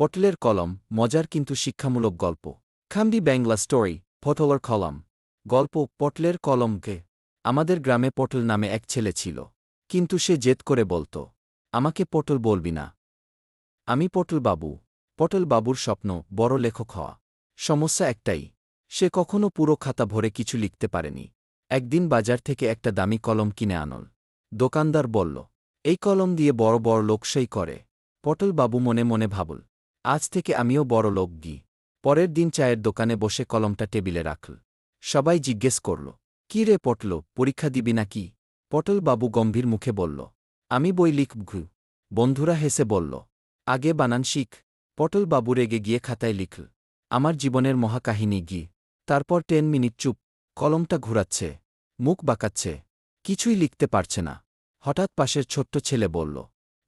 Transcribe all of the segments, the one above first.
পটলের কলম মজার কিন্তু শিক্ষামূলক গল্প। খাম্বি বাংলা স্টোরি পটলের কলম। গল্প পটলের কলমকে। আমাদের গ্রামে পটল নামে এক ছেলে ছিল। কিন্তু সে জেদ করে বলত, আমাকে পটল বলবি না। আমি পটল বাবু। পটল বাবুর স্বপ্ন বড় লেখক হওয়া। সমস্যা একটাই, সে কখনো পুরো খাতা ভরে কিছু লিখতে পারেনি। একদিন বাজার থেকে একটা দামি কলম কিনে আনল। দোকানদার বলল, এই কলম দিয়ে বড় বড় লোকসাই করে। পটল বাবু মনে মনে ভাবল, আজ থেকে আমিও বড় লোক গি। পরের দিন চায়ের দোকানে বসে কলমটা টেবিলে রাখল। সবাই জিজ্ঞেস করল, কি রে পটল, পরীক্ষা দিবি নাকি? পটল বাবু গম্ভীর মুখে বলল, আমি বই লিখব। বন্ধুরা হেসে বলল, আগে বানান শিখ। পটল বাবু রেগে গিয়ে খাতায় লিখল, আমার জীবনের মহাকাহিনী গি। তারপর 10 মিনিট চুপ। কলমটা ঘুরাচ্ছে, মুখ বাঁকাচ্ছে, কিছুই লিখতে পারছে না। হঠাৎ পাশের ছোট্ট ছেলে বলল,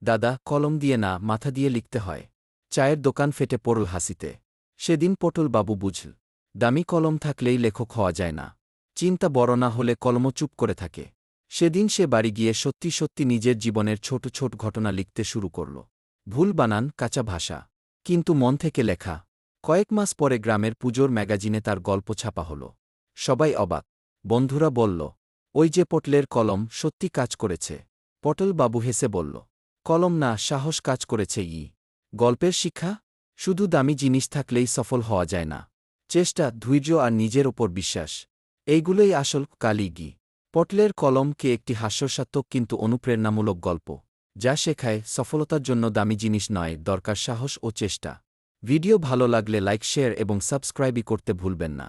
দাদা, কলম দিয়ে না, মাথা দিয়ে লিখতে হয়। চায়ের দোকান ফেটে পড়ল হাসিতে। সেদিন পটল বাবু বুঝল, দামি কলম থাকলেই লেখক হওয়া যায় না। চিন্তা বড় না হলে কলমও চুপ করে থাকে। সেদিন সে বাড়ি গিয়ে সত্যি সত্যি নিজের জীবনের ছোট ছোট ঘটনা লিখতে শুরু করল। ভুল বানান, কাঁচা ভাষা, কিন্তু মন থেকে লেখা। কয়েক মাস পরে গ্রামের পুজোর ম্যাগাজিনে তার গল্প ছাপা হল। সবাই অবাক। বন্ধুরা বলল, ওই যে পটলের কলম, সত্যি কাজ করেছে। পটল বাবু হেসে বলল, কলম না, সাহস কাজ করেছে। গল্পের শিক্ষা, শুধু দামি জিনিস থাকলেই সফল হওয়া যায় না। চেষ্টা, ধৈর্য আর নিজের ওপর বিশ্বাস, এইগুলোই আসল কালিগি। পটলের কলমকে একটি হাস্যস্বাত্মক কিন্তু অনুপ্রেরণামূলক গল্প, যা শেখায় সফলতার জন্য দামি জিনিস নয়, দরকার সাহস ও চেষ্টা। ভিডিও ভালো লাগলে লাইক, শেয়ার এবং সাবস্ক্রাইবই করতে ভুলবেন না।